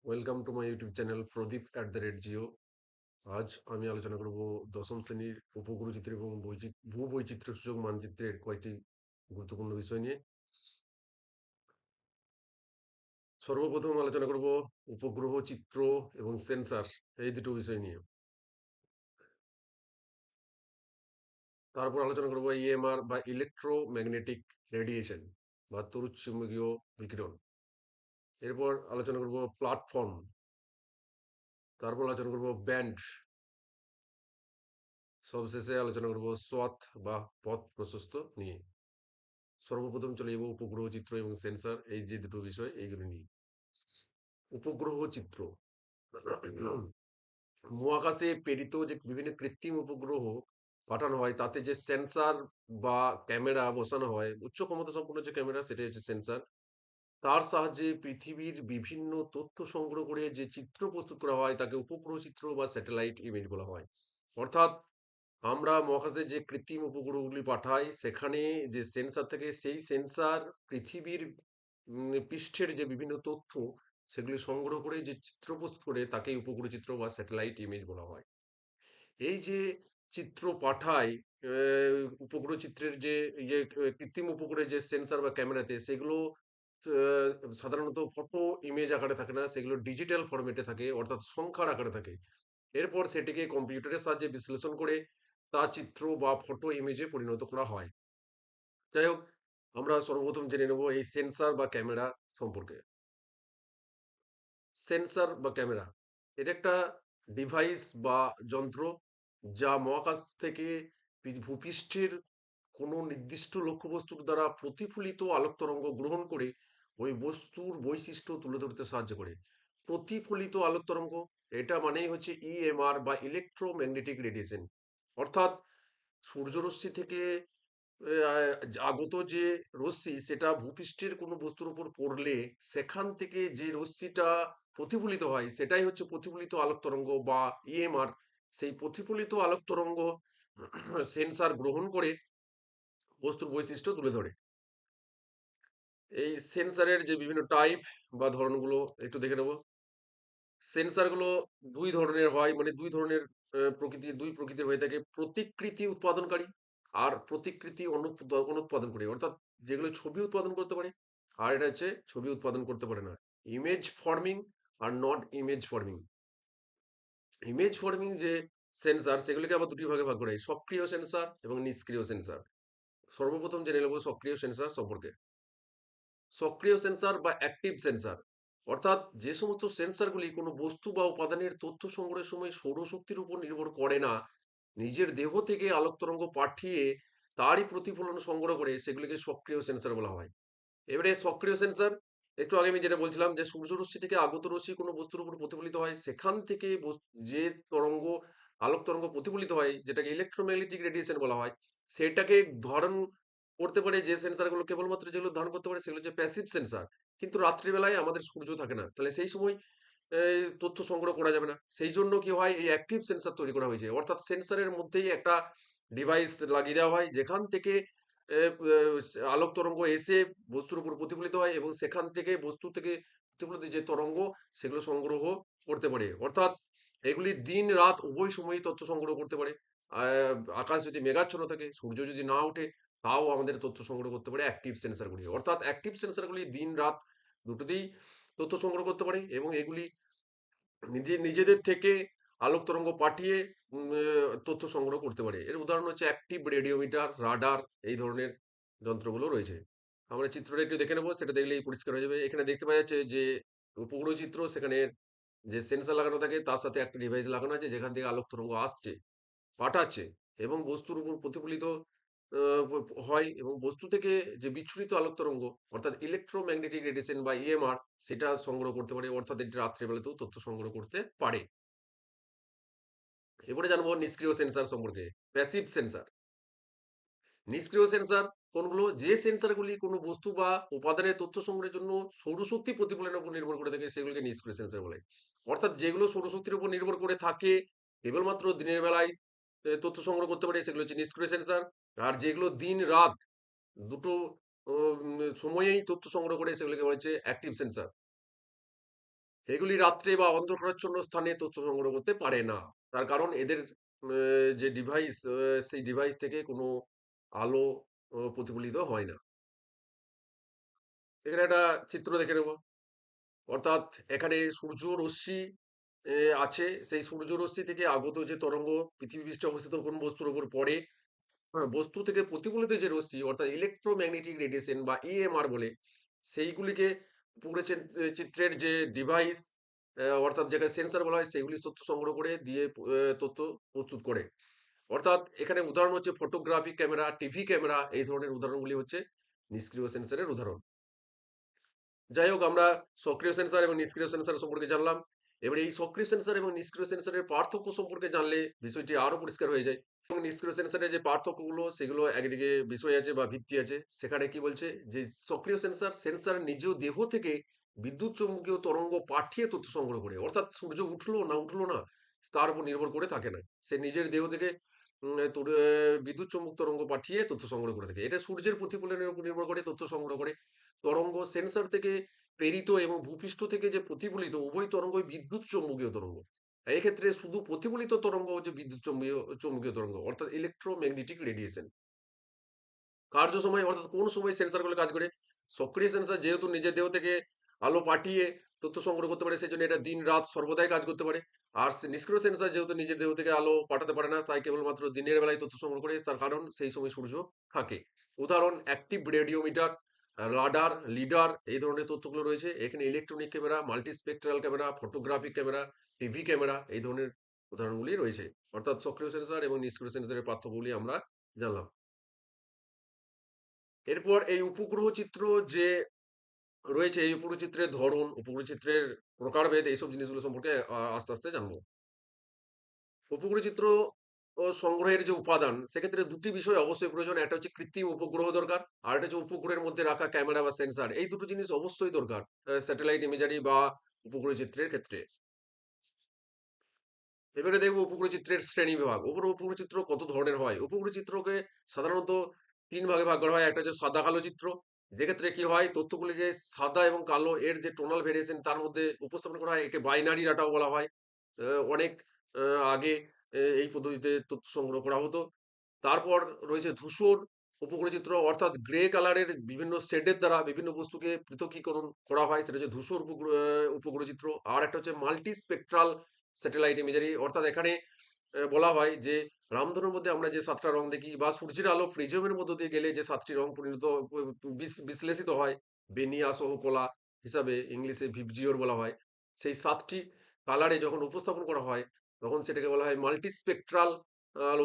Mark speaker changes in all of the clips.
Speaker 1: Welcome to my YouTube channel Pradeep @জিও। আজ আমি আলোচনা করব দশম শ্রেণীর উপগ্রহ চিত্র এবং ভূবৈচিত্র্য সূচক মানচিত্রের কয়েকটি গুরুত্বপূর্ণ বিষয় নিয়ে। সর্বপ্রথম আলোচনা করব উপগ্রহ চিত্র এবং সেন্সার, এই দুটো বিষয় নিয়ে। তারপর আলোচনা করব ইএমআর বা ইলেকট্রোম্যাগনেটিক রেডিয়েশন বা তড়িৎচুম্বকীয় বিকিরণ। এরপর আলোচনা করব প্ল্যাটফর্ম। তারপর আলোচনা করব ব্যান্ড। সবশেষে আলোচনা করব সোয়াথ বা পথ প্রশস্ত নিয়ে। সর্বপ্রথম চলে যাব উপগ্রহ চিত্র এবং সেন্সার, এই যে দুটো বিষয় এইগুলো নিয়ে। উপগ্রহ চিত্র মহাকাশে প্রেরিত যে বিভিন্ন কৃত্রিম উপগ্রহ পাঠানো হয়, তাতে যে সেন্সার বা ক্যামেরা বসানো হয়, উচ্চ ক্ষমতা সম্পন্ন যে ক্যামেরা, সেটা হচ্ছে সেন্সার। তার সাহায্যে পৃথিবীর বিভিন্ন তথ্য সংগ্রহ করে যে চিত্র প্রস্তুত করা হয় তাকে উপগ্রহ চিত্র বা স্যাটেলাইট ইমেজ বলা হয়। অর্থাৎ আমরা মহাকাশে যে কৃত্রিম উপগ্রহগুলি পাঠাই, সেখানে যে সেন্সার থাকে, সেই সেন্সার পৃথিবীর পৃষ্ঠের যে বিভিন্ন তথ্য সেগুলি সংগ্রহ করে যে চিত্র প্রস্তুত করে তাকেই উপগ্রহ চিত্র বা স্যাটেলাইট ইমেজ বলা হয়। এই যে চিত্র পাঠায় উপগ্রহ চিত্রের যে ইয়ে কৃত্রিম উপগ্রহের যে সেন্সার বা ক্যামেরাতে, সেগুলো সাধারণত ফটো ইমেজ আকারে থাকে না, সেগুলো ডিজিটাল ফরম্যাটে থাকে, অর্থাৎ সংখ্যার আকারে থাকে। এরপর সেটিকে কম্পিউটারের সাহায্যে বিশ্লেষণ করে তা চিত্র বা ফটো ইমেজে পরিণত করা হয়। যাই হোক, আমরা সর্বপ্রথম জেনে নেব এই সেন্সর বা ক্যামেরা সম্পর্কে। সেন্সর বা ক্যামেরা, এটা একটা ডিভাইস বা যন্ত্র যা মহাকাশ থেকে ভূপৃষ্ঠের কোনো নির্দিষ্ট লক্ষ্যবস্তুর দ্বারা প্রতিফলিত আলোক তরঙ্গ গ্রহণ করে ওই বস্তুর বৈশিষ্ট্য তুলে ধরতে সাহায্য করে। প্রতিফলিত আলোক তরঙ্গ, এটা মানেই হচ্ছে ইএমআর বা ইলেকট্রোম্যাগনেটিক রেডিয়েশন। অর্থাৎ সূর্যরশ্মি থেকে আগত যে রশ্মি, সেটা ভূপৃষ্ঠের কোনো বস্তুর উপর পড়লে সেখান থেকে যে রশ্মিটা প্রতিফলিত হয়, সেটাই হচ্ছে প্রতিফলিত আলোক তরঙ্গ বা ইএমআর। সেই প্রতিফলিত আলোক তরঙ্গ সেন্সার গ্রহণ করে বস্তুর বৈশিষ্ট্য তুলে ধরে। এই সেন্সারের যে বিভিন্ন টাইপ বা ধরনগুলো একটু দেখে নেব। সেন্সারগুলো দুই ধরনের হয়, মানে দুই ধরনের দুই প্রকৃতির হয়ে থাকে: প্রতিকৃতি উৎপাদনকারী আর প্রতিকৃতি অনুৎপাদনকারী। অর্থাৎ যেগুলো ছবি উৎপাদন করতে পারে, আর এটা হচ্ছে ছবি উৎপাদন করতে পারে না। Image forming are not image forming. Image forming যে সেন্সার, সেগুলিকে আবার দুটি ভাগে ভাগ করা হয়: সক্রিয় সেন্সার এবং নিষ্ক্রিয় সেন্সার। সর্বপ্রথম জেনে নেব সক্রিয় সেন্সার সম্পর্কে। সক্রিয় সেন্সর বা অ্যাক্টিভ সেন্সর, অর্থাৎ যে সমস্ত সেন্সরগুলি কোনো বস্তু বা উপাদানের তথ্য সংগ্রহের সময় সৌরশক্তির উপর নির্ভর করে না, নিজের দেহ থেকে আলোক তরঙ্গ পাঠিয়ে তারই প্রতিফলন সংগ্রহ করে, সেগুলিকে সক্রিয় সেন্সর বলা হয়। এবারে সক্রিয় সেন্সর, একটু আগে আমি যেটা বলছিলাম যে সূর্যরশ্মি থেকে আগত রশ্মি কোনো বস্তুর উপর প্রতিফলিত হয়, সেখান থেকে যে তরঙ্গ, আলোক তরঙ্গ প্রতিফলিত হয়, যেটাকে ইলেকট্রোম্যাগনেটিক রেডিয়েশন বলা হয়, সেটাকে ধারণ করতে পারে যে সেন্সারগুলো, কেবলমাত্র যেগুলো ধারণ করতে পারে সেগুলো হচ্ছে প্যাসিভ সেন্সার। কিন্তু রাত্রিবেলায় আমাদের সূর্য থাকে না, তাহলে সেই সময় তথ্য সংগ্রহ করা যাবে না। সেই জন্য কি হয়, এই অ্যাক্টিভ সেন্সার তৈরি করা হয়েছে। অর্থাৎ সেন্সারের মধ্যেই একটা ডিভাইস লাগিয়ে দেওয়া হয়, যেখান থেকে আলোক তরঙ্গ এসে বস্তুর উপর প্রতিফলিত হয় এবং সেখান থেকে বস্তু থেকে প্রতিফলিত যে তরঙ্গ, সেগুলো সংগ্রহ করতে পারে। অর্থাৎ এগুলি দিন রাত উভয় সময়ই তথ্য সংগ্রহ করতে পারে। আকাশ যদি মেঘাচ্ছন্ন থাকে, সূর্য যদি না ওঠে, তাও আমাদের তথ্য সংগ্রহ করতে পারে অ্যাক্টিভ সেন্সারগুলি। অর্থাৎ অ্যাক্টিভ সেন্সারগুলি দিন রাত দুটোতেই তথ্য সংগ্রহ করতে পারে এবং এগুলি নিজেদের থেকে আলোক তরঙ্গ পাঠিয়ে তথ্য সংগ্রহ করতে পারে। এর উদাহরণ হচ্ছে অ্যাক্টিভ রেডিওমিটার, রাডার, এই ধরনের যন্ত্রগুলো রয়েছে। আমরা চিত্রটা একটু দেখে নেবো, সেটা দেখলেই পরিষ্কার হয়ে যাবে। এখানে দেখতে পাওয়া যাচ্ছে যে উপগ্রহ চিত্র, সেখানে যে সেন্সর লাগানো থাকে তার সাথে একটা ডিভাইস লাগানো আছে, যেখান থেকে আলোক তরঙ্গ আসছে, পাঠাচ্ছে এবং বস্তুর উপর প্রতিফলিত হয়, এবং বস্তু থেকে যে বিচ্ছুরিত আলোক তরঙ্গ, অর্থাৎ ইলেকট্রোম্যাগনেটিক রেডিয়েশন বা ইএমআর, সেটা সংগ্রহ করতে পারে। অর্থাৎ এটি রাত্রেবেলাতেও তথ্য সংগ্রহ করতে পারে। এবারে জানবো নিষ্ক্রিয় সেন্সার সম্পর্কে, প্যাসিভ সেন্সার। নিষ্ক্রিয় সেন্সার কোনগুলো? যে সেন্সারগুলি কোনো বস্তু বা উপাদানের তথ্য সংগ্রহের জন্য সৌরশক্তি প্রতিফলনের উপর নির্ভর করে থাকে, সেগুলিকে নিষ্ক্রিয় সেন্সার বলে। অর্থাৎ যেগুলো সৌরশক্তির উপর নির্ভর করে থাকে, কেবলমাত্র দিনের বেলায় তথ্য সংগ্রহ করতে পারে, সেগুলো হচ্ছে নিষ্ক্রিয় সেন্সার। আর যেগুলো দিন রাত দুটো সময়েই তথ্য সংগ্রহ করে, সেগুলোকে বলা হচ্ছে অ্যাক্টিভ সেন্সার। এগুলি রাত্রে বা অন্ধকারাচ্ছন্ন স্থানে তথ্য সংগ্রহ করতে পারে না। তার কারণ এদের যে ডিভাইস, সেই ডিভাইস থেকে কোনো আলো প্রতিফলিত হয় না। এখানে একটা চিত্র দেখে নেব। অর্থাৎ এখানে সূর্য রশ্মি এ আছে। সেই সূর্য রশ্মি থেকে আগত যে তরঙ্গ পৃথিবী পৃষ্ঠে অবস্থিত কোন বস্তুর উপর পড়ে, বস্তু থেকে প্রতিফলিত যে রশ্মি অর্থাৎ ইলেকট্রোম্যাগনেটিক রেডিয়েশন বা ইএমআর বলে, সেইগুলিকে উপরে চিত্রের যে ডিভাইস, অর্থাৎ যেটাকে সেন্সর বলা হয়, সেগুলি তথ্য সংগ্রহ করে দিয়ে তথ্য প্রস্তুত করে। অর্থাৎ এখানে উদাহরণ হচ্ছে ফটোগ্রাফিক ক্যামেরা, টিভি ক্যামেরা, এই ধরনের উদাহরণগুলি হচ্ছে নিষ্ক্রিয় সেন্সরের উদাহরণ। যাই হোক, আমরা সক্রিয় সেন্সর এবং নিষ্ক্রিয় সেন্সর সম্পর্কে জানলাম। এবারে এই সক্রিয় সেন্সর এবং নিষ্ক্রিয় সেন্সরের পার্থক্য সম্পর্কে জানলে বিষয়টি আরো পরিষ্কার হয়ে যায়। এবং নিষ্ক্রিয় সেন্সরের যে পার্থক্যগুলো, সেগুলো একদিকে বিষয় আছে বা ভিত্তি আছে। সেখানে কি বলছে যে সক্রিয় সেন্সর, সেন্সর নিজেও দেহ থেকে বিদ্যুৎ চৌম্বকীয় তরঙ্গ পাঠিয়ে তথ্য সংগ্রহ করে। অর্থাৎ সূর্য উঠলো না তার উপর নির্ভর করে থাকে না। সে নিজের দেহ থেকে বিদ্যুৎ চৌম্বক তরঙ্গ পাঠিয়ে তথ্য সংগ্রহ করে থাকে। এটা সূর্যের প্রতিফলনের উপর নির্ভর করে তথ্য সংগ্রহ করে। তরঙ্গ সেন্সর থেকে প্রেরিত এবং ভূপৃষ্ঠ থেকে যে প্রতিফলিত উভয় তরঙ্গই বিদ্যুৎ চৌম্বকীয় তরঙ্গ। এক্ষেত্রে শুধু প্রতিফলিত তরঙ্গ হচ্ছে বিদ্যুৎ চৌম্বকীয় চৌম্বকীয় তরঙ্গ, অর্থাৎ ইলেকট্রোম্যাগনেটিক রেডিয়েশন। কার্য সময় অর্থাৎ কোন সময় সেন্সরগুলো কাজ করে? সক্রিয় সেন্সর যেহেতু নিজের দেহ থেকে আলো পাঠিয়ে তথ্য সংগ্রহ করতে পারে, সেজন্য এটা দিন রাত সর্বদাই কাজ করতে পারে। আর নিষ্ক্রিয় সেন্সর যেহেতু নিজের দেহ থেকে আলো পাঠাতে পারে না, তাই কেবলমাত্র দিনের বেলায় তথ্য সংগ্রহ করে। তার কারণ সেই সময় সূর্য থাকে। উদাহরণ অ্যাক্টিভ রেডিওমিটার, রাডার, লিডার, এই ধরনের তথ্যগুলো রয়েছে। এখানে electronic camera, multispectral camera, photographic camera, TV camera, এই ধরনের উদাহরণগুলি রয়েছে। অর্থাৎ সক্রিয় সেন্সর এবং নিষ্ক্রিয় সেন্সরের পার্থক্যগুলি আমরা জানলাম। এরপর এই উপগ্রহ চিত্র যে রয়েছে, এই উপগ্রহ চিত্রের ধরন, উপগ্রহ চিত্রের প্রকারভেদ, এইসব জিনিসগুলো সম্পর্কে আস্তে আস্তে জানবো। উপগ্রহ চিত্র ও সংগ্রহের যে উপাদান, সেক্ষেত্রে দুটি বিষয় অবশ্যই প্রয়োজন। একটা হচ্ছে কৃত্রিম উপগ্রহ দরকার, আর একটা হচ্ছে উপগ্রহের মধ্যে রাখা ক্যামেরা বা সেন্সার। এই দুটো জিনিস অবশ্যই দরকার স্যাটেলাইট ইমেজারি বা উপগ্রহ চিত্রের ক্ষেত্রে। এবারে দেখবো উপগ্রহ চিত্রের শ্রেণী বিভাগ। উপগ্রহ চিত্র কত ধরনের হয়? উপগ্রহ চিত্রকে সাধারণত তিন ভাগে ভাগ করা হয়। একটা হচ্ছে সাদা কালো চিত্র, যেক্ষেত্রে কি হয়, তথ্যগুলিকে সাদা এবং কালো এর যে টোনাল ভেরিয়েশন তার মধ্যে উপস্থাপন করা হয়। একে বাইনারি ডাটাও বলা হয়। অনেক আগে এই পদ্ধতিতে তথ্য সংগ্রহ করা হতো। তারপর রয়েছে ধূসর উপগ্রহ চিত্র, অর্থাৎ গ্রে কালারের বিভিন্ন শেডের দ্বারা বিভিন্ন বস্তুকে পৃথকীকরণ করা হয়, সেটা হচ্ছে ধূসর উপগ্রহ চিত্র। আর একটা হচ্ছে মাল্টি স্পেকট্রাল স্যাটেলাইট ইমেজারি, অর্থাৎ এখানে বলা হয় যে রামধনুর মধ্যে আমরা যে সাতটা রং দেখি, বা সূর্যের আলো প্রিজমের মধ্য দিয়ে গেলে যে সাতটি রং পরিণত বিশ্লেষিত হয়, বেনিয়া সহ কলা হিসাবে ইংলিশে ভিবজিওর বলা হয়, সেই সাতটি কালারে যখন উপস্থাপন করা হয়, তখন সেটাকে বলা হয় মাল্টি স্পেকট্রাল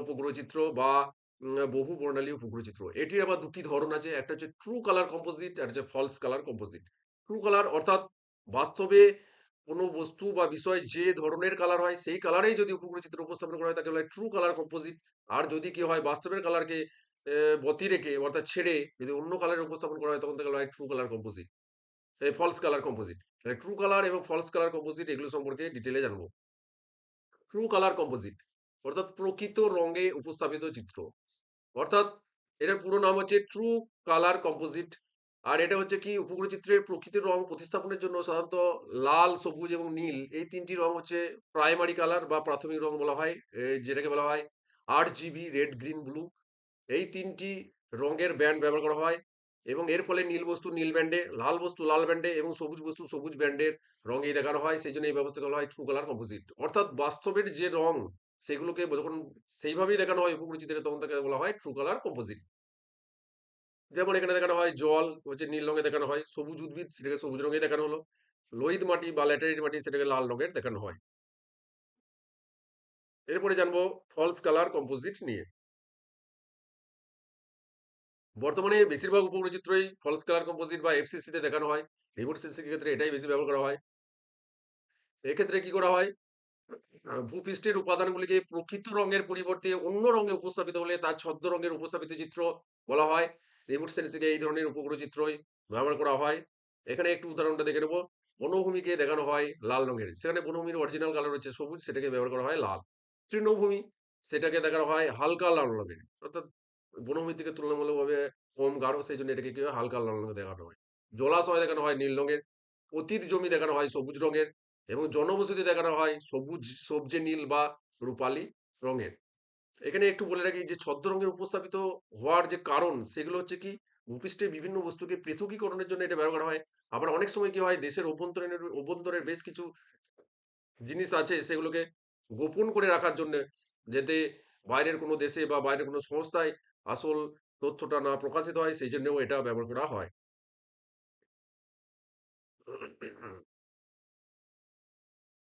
Speaker 1: উপগ্রহ চিত্র বা বহু বর্ণালী উপগ্রহ চিত্র। এটির আবার দুটি ধরন আছে। একটা হচ্ছে ট্রু কালার কম্পোজিট, আর হচ্ছে false colour composite. True colour অর্থাৎ বাস্তবে কোনো বস্তু বা বিষয় যে ধরনের কালার হয়, সেই কালারেই যদি উপগ্রহ চিত্র উপস্থাপন করা হয়, তাকে বলা হয় ট্রু কালার কম্পোজিট। আর যদি কি হয়, বাস্তবের কালারকে ব্যতি রেখে অর্থাৎ ছেড়ে যদি অন্য কালারে উপস্থাপন করা হয়, তখন তাকে বলা হয় true colour composite, false colour composite. True colour এবং ফলস কালার কম্পোজিট এগুলো সম্পর্কে ডিটেলে জানবো। ট্রু কালার কম্পোজিট অর্থাৎ প্রকৃত রঙে উপস্থাপিত চিত্র। অর্থাৎ এটার পুরো নাম হচ্ছে ট্রু কালার কম্পোজিট। আর এটা হচ্ছে কি, উপগ্রহ চিত্রের প্রকৃত রং প্রতিস্থাপনের জন্য সাধারণত লাল, সবুজ এবং নীল, এই তিনটি রং হচ্ছে প্রাইমারি কালার বা প্রাথমিক রং বলা হয়, যেটাকে বলা হয় RGB, রেড, গ্রিন, ব্লু। এই তিনটি রঙের ব্যান্ড ব্যবহার করা হয়, এবং এর ফলে নীল বস্তু নীল ব্যান্ডে, লাল বস্তু লাল ব্যান্ডে এবং সবুজ বস্তু সবুজ ব্যান্ডের রঙেই দেখানো হয়। সেই জন্য এই ব্যবস্থা করা হয় ট্রু কালার কম্পোজিট। অর্থাৎ বাস্তবের যে রং, সেগুলোকে যখন সেইভাবেই দেখানো হয় উপগ্রহ চিত্রে, তখন তাকে বলা হয় ট্রু কালার কম্পোজিট। যেমন এখানে দেখানো হয় জল হচ্ছে নীল রঙে দেখানো হয়, সবুজ উদ্ভিদ সেটাকে সবুজ রঙে দেখানো হলো, লোহিত মাটি বা ল্যাটেরাইট মাটি সেটাকে লাল রঙের দেখানো হয়। এরপরে জানবো ফলস কালার কম্পোজিট নিয়ে। বর্তমানে বেশিরভাগ উপগ্রহ চিত্রই ফলস কালার কম্পোজিট বা এফসিসি তে দেখানো হয়। রিমোট সেন্সিং এর ক্ষেত্রে এটাই বেশি ব্যবহার করা হয়। এক্ষেত্রে কি করা হয়, ভূপৃষ্ঠের উপাদানগুলিকে প্রকৃত রঙের পরিবর্তে অন্য রঙে উপস্থাপিত হলে তার ছদ্ম রঙের উপস্থাপিত চিত্র বলা হয়। রিমোট সেন্সিং এ এই ধরনের উপগ্রহ চিত্রই ব্যবহার করা হয়। এখানে একটু উদাহরণটা দেখে নেব। বনভূমিকে দেখানো হয় লাল রঙের, সেখানে বনভূমির অরিজিনাল কালার হচ্ছে সবুজ, সেটাকে ব্যবহার করা হয় লাল। তৃণভূমি, সেটাকে দেখানো হয় হালকা লাল রঙের, অর্থাৎ বনভূমি থেকে তুলনামূলকভাবে কম গাঢ়, সেই জন্য এটাকে কি হয়, হালকা লাল রঙে দেখানো হয়। জলাশয় দেখানো হয় নীল রঙের। অতীত জমি দেখানো হয় সবুজ রঙের। এবং জনবসতি দেখানো হয় সবুজ, সবজে নীল বা রূপালী রঙের। এখানে একটু বলে রাখি যে ছদ্ম রঙের উপস্থাপিত হওয়ার যে কারণ সেগুলো হচ্ছে কি, ভূপৃষ্ঠে বিভিন্ন বস্তুকে পৃথকীকরণের জন্য এটা ব্যবহার করা হয়। আবার অনেক সময় কি হয়, দেশের অভ্যন্তরের বেশ কিছু জিনিস আছে সেগুলোকে গোপন করে রাখার জন্য, যাতে বাইরের কোনো দেশে বা বাইরের কোনো সংস্থায় আসল তথ্যটা না প্রকাশিত হয়, সেই জন্যও এটা ব্যবহার করা হয়।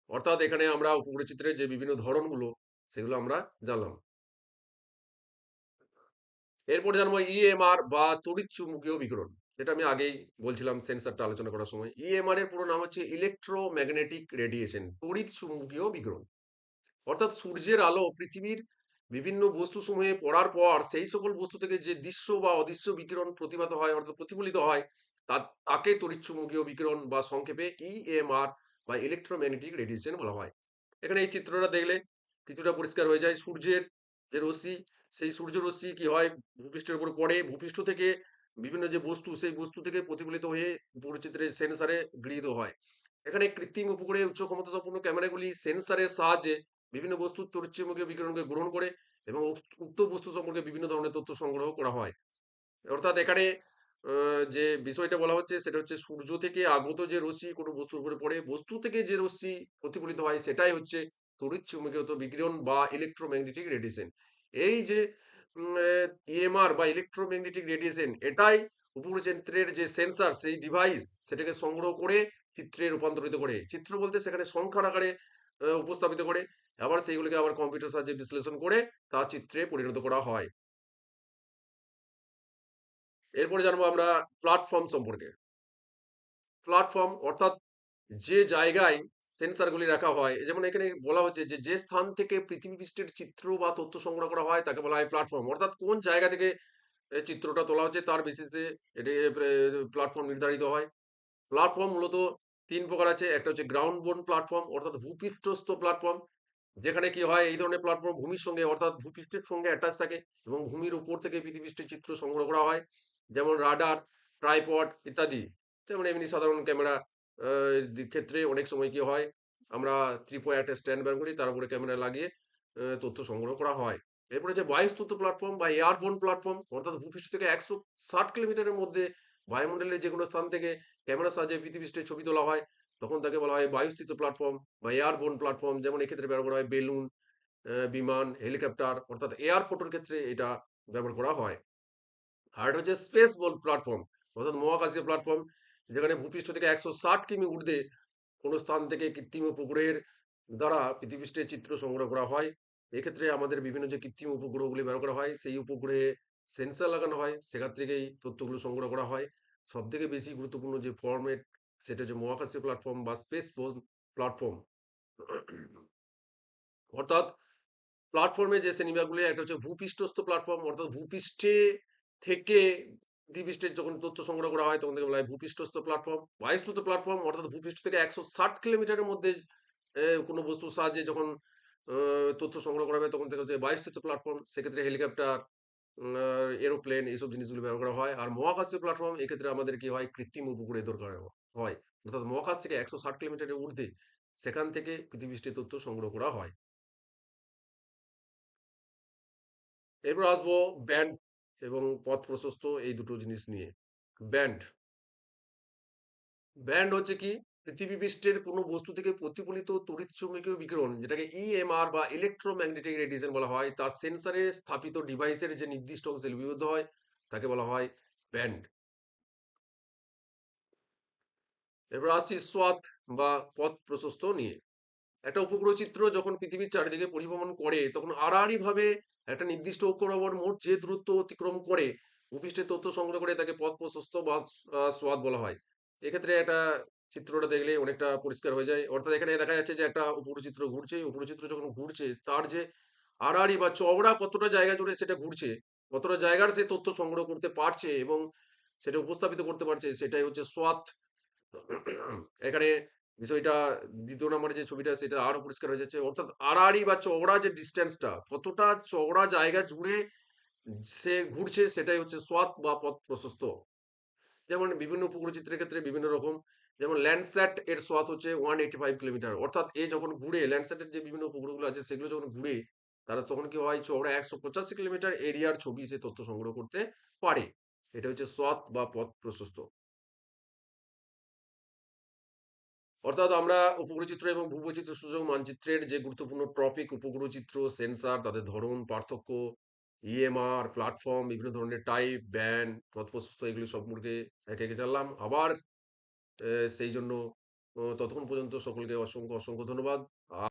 Speaker 1: অর্থাৎ এখানে আমরা উপগ্রহ চিত্রের যে বিভিন্ন ধরনগুলো সেগুলো আমরা জানলাম। এরপর জানবো ইএমআর বা তড়িৎ চুম্বকীয় বিকিরণ, যেটা আমি আগেই বলছিলাম সেন্সারটা আলোচনা করার সময়। ইএমআর এর পুরো নাম হচ্ছে ইলেকট্রোম্যাগনেটিক রেডিয়েশন, তড়িৎ চুম্বকীয় বিকিরণ। অর্থাৎ সূর্যের আলো পৃথিবীর বিভিন্ন বস্তুসমূহে পড়ার পর সেই সকল বস্তু থেকে যে দৃশ্য বা অদৃশ্য বিকিরণ প্রতিভাত হয় অর্থাৎ প্রতিফলিত হয়, তাকে তড়িৎচুম্বকীয় বিকিরণ বা সংক্ষেপে ইএমআর বা ইলেকট্রোম্যাগনেটিক রেডিয়েশন বলা হয়। এখানে এই চিত্রটা দেখলে কিছুটা পরিষ্কার হয়ে যায়। সূর্যের যে রশ্মি, সেই সূর্য রশ্মি কি হয়, ভূপৃষ্ঠের উপর পড়ে, ভূপৃষ্ঠ থেকে বিভিন্ন যে বস্তু সেই বস্তু থেকে প্রতিফলিত হয়ে উপচিত্রের সেন্সারে গৃহীত হয়। এখানে কৃত্রিম উপগ্রহে উচ্চ ক্ষমতা সম্পন্ন ক্যামেরাগুলি সেন্সারের সাহায্যে বিভিন্ন বস্তুর তড়িৎচুম্বকীয় বিকিরণকে গ্রহণ করে এবং উক্ত বস্তু সম্পর্কে বিভিন্ন ধরনের তথ্য সংগ্রহ করা হয়। অর্থাৎ এখানে যে বিষয়টা বলা হচ্ছে সেটা হচ্ছে সূর্য থেকে আগত যে রশ্মি কোনো বস্তুর উপরে পড়ে, বস্তু থেকে যে রশ্মি প্রতিফলিত হয় সেটাই হচ্ছে তড়িৎ চুম্বকীয় বিকিরণ বা ইলেকট্রোম্যাগনেটিক রেডিয়েশন। এই যে ইএমআর বা ইলেকট্রোম্যাগনেটিক রেডিয়েশন, এটাই উপগ্রহযন্ত্রের যে সেন্সার সেই ডিভাইস সেটাকে সংগ্রহ করে চিত্রে রূপান্তরিত করে, চিত্র বলতে সেখানে সংখ্যার আকারে উপস্থাপিত করে, আবার সেইগুলিকে আবার কম্পিউটার সাহায্যে বিশ্লেষণ করে তা চিত্রে পরিণত করা হয়। এরপরে জানবো আমরা প্ল্যাটফর্ম সম্পর্কে। প্ল্যাটফর্ম অর্থাৎ যে জায়গায় সেন্সারগুলি রাখা হয়, যেমন এখানে বলা হচ্ছে যে যে স্থান থেকে পৃথিবী পৃষ্ঠের চিত্র বা তথ্য সংগ্রহ করা হয় তাকে বলা হয় প্ল্যাটফর্ম। অর্থাৎ কোন জায়গা থেকে চিত্রটা তোলা হচ্ছে তার বেসিসে এটি প্ল্যাটফর্ম নির্ধারিত হয়। প্ল্যাটফর্ম মূলত তিন প্রকার আছে। একটা হচ্ছে গ্রাউন্ড বোর্ন প্ল্যাটফর্ম অর্থাৎ ভূপৃষ্ঠস্থ প্ল্যাটফর্ম, যেখানে কি হয় এই ধরনের প্ল্যাটফর্ম ভূমির সঙ্গে অর্থাৎ ভূপৃষ্ঠের সঙ্গে অ্যাটাচ থাকে এবং ভূমির উপর থেকে পৃথিবীপৃষ্ঠের চিত্র সংগ্রহ করা হয়, যেমন রাডার, ট্রাইপড ইত্যাদি। যেমন এমনি সাধারণ ক্যামেরা ক্ষেত্রে অনেক সময় কি হয়, আমরা ত্রিপয় একটা স্ট্যান্ড ব্যবহার করি, তার উপরে ক্যামেরা লাগিয়ে তথ্য সংগ্রহ করা হয়। এরপরে যে বায়ুস্তুত প্ল্যাটফর্ম বা এয়ারবোর্ন প্ল্যাটফর্ম অর্থাৎ ভূপৃষ্ঠ থেকে 160 কিলোমিটারের মধ্যে বায়ুমণ্ডলের যে কোনো স্থান থেকে ক্যামেরার সাহায্যে পৃথিবীপৃষ্ঠের ছবি তোলা হয়, তখন তাকে বলা হয় বায়ুস্থিত প্ল্যাটফর্ম বা এয়ারবোর্ন প্ল্যাটফর্ম। যেমন এক্ষেত্রে ব্যবহার করা হয় বেলুন, বিমান, হেলিকপ্টার, অর্থাৎ এয়ার ফটোর ক্ষেত্রে এটা ব্যবহার করা হয়। আর এটা হচ্ছে স্পেস বোল প্ল্যাটফর্ম অর্থাৎ মহাকাশীয় প্ল্যাটফর্ম, যেখানে ভূপৃষ্ঠ থেকে 160 কিমি ঊর্ধ্বে কোনো স্থান থেকে কৃত্রিম উপগ্রহের দ্বারা পৃথিবীপৃষ্ঠের চিত্র সংগ্রহ করা হয়। এক্ষেত্রে আমাদের বিভিন্ন যে কৃত্রিম উপগ্রহগুলি ব্যবহার করা হয় সেই উপগ্রহে সেন্সার লাগানো হয়, সেখান থেকেই তথ্যগুলো সংগ্রহ করা হয়। সব থেকে বেশি গুরুত্বপূর্ণ যে ফরম্যাট সেটা হচ্ছে মহাকাশীয় প্ল্যাটফর্ম বা স্পেস প্ল্যাটফর্ম। অর্থাৎ প্ল্যাটফর্মে যে শ্রেণীবিভাগগুলি, একটা হচ্ছে ভূপৃষ্ঠস্থ প্ল্যাটফর্ম অর্থাৎ ভূপৃষ্ঠে থেকে পৃথিবীপৃষ্ঠের যখন তথ্য সংগ্রহ করা হয় তখন থেকে বলা হয় ভূপৃষ্ঠস্থ প্ল্যাটফর্ম। বায়ুস্তুত প্ল্যাটফর্ম অর্থাৎ ভূপৃষ্ঠ থেকে 160 কিলোমিটারের মধ্যে কোনো বস্তুর সাহায্যে যখন তথ্য সংগ্রহ করা হবে তখন থেকে হচ্ছে বায়ুস্থিত প্ল্যাটফর্ম, সেক্ষেত্রে হেলিকপ্টার, এরোপ্লেন এইসব জিনিসগুলো ব্যবহার করা হয়। আর মহাকাশীয় প্ল্যাটফর্ম এক্ষেত্রে আমাদের কি হয়, কৃত্রিম উপগ্রহের দরকার হয়, অর্থাৎ মহাকাশ থেকে 160 কিলোমিটারের ঊর্ধ্বে সেখান থেকে পৃথিবীপৃষ্ঠের তথ্য সংগ্রহ করা হয়। এরপর আসবো ব্যান্ড এবং পথ প্রশস্ত, এই দুটো জিনিস নিয়ে। ব্যান্ড, ব্যান্ড হচ্ছে কি, পৃথিবী পৃষ্ঠের কোনো বস্তু থেকে প্রতিফলিত তড়িৎচুম্বকীয় বিকিরণ, যেটাকে ইএমআর বা ইলেকট্রোম্যাগনেটিক রেডিয়েশন বলা হয়, তার সেন্সারে স্থাপিত ডিভাইসের যে নির্দিষ্ট অংশে লিপিবদ্ধ হয় তাকে বলা হয় ব্যান্ড। এরপর আসছি সোয়াথ বা পথ প্রশস্ত নিয়ে। একটা উপগ্রহ চিত্র যখন পৃথিবীর চারিদিকে পরিভ্রমণ করে তখন আড়াআড়ি ভাবে একটা নির্দিষ্ট অক্ষ বরাবর মোট যে দূরত্ব অতিক্রম করে ভূপৃষ্ঠের তথ্য সংগ্রহ করে তাকে পথ প্রশস্ত বা সোয়াদ বলা হয়। এক্ষেত্রে একটা চিত্রটা দেখলে অনেকটা পরিষ্কার হয়ে যায়। অর্থাৎ এখানে দেখা যাচ্ছে যে একটা উপগ্রহ চিত্র ঘুরছে, উপগ্রহ চিত্র যখন ঘুরছে তার যে আড়াআড়ি বা চওড়া কতটা জায়গা জুড়ে সেটা ঘুরছে, কতটা জায়গার সে তথ্য সংগ্রহ করতে পারছে এবং সেটা উপস্থাপিত করতে পারছে, সেটাই হচ্ছে সোয়াথ। এখানে বিষয়টা দ্বিতীয় নম্বরে যে ছবিটা সেটা আরো পরিষ্কার হয়ে যাচ্ছে। অর্থাৎ আড়াআড়ি বা চওড়া যে ডিস্টেন্সটা, কতটা চওড়া জায়গা জুড়ে সে ঘুরছে, সেটাই হচ্ছে সোয়াথ বা পথ প্রশস্ত। যেমন বিভিন্ন উপগ্রহ চিত্রের ক্ষেত্রে বিভিন্ন রকম। যেমন ল্যান্ডস্যাট এর সোয়াত হচ্ছে 185 কিলোমিটার, অর্থাৎ এ যখন ঘুরে ল্যান্ডস্যাটের যে বিভিন্ন উপগ্রহগুলো আছে সেগুলো যখন ঘুরে তারা তখন কি হয়, চওড়া 185 কিলোমিটার এরিয়ার ছবি সে তথ্য সংগ্রহ করতে পারে। এটা হচ্ছে সোয়াত বা পথ প্রশস্ত। অর্থাৎ আমরা উপগ্রহচিত্র এবং ভূবৈচিত্র সূচক মানচিত্রের যে গুরুত্বপূর্ণ টপিক, উপগ্রহচিত্র, সেন্সার, তাদের ধরন, পার্থক্য, ইএমআর, প্ল্যাটফর্ম, বিভিন্ন ধরনের টাইপ, ব্যান্ড, পথ প্রশস্ত, এগুলি সম্পর্কে একে একে জানলাম। আবার সেই জন্য ততক্ষণ পর্যন্ত সকলকে অসংখ্য অসংখ্য ধন্যবাদ।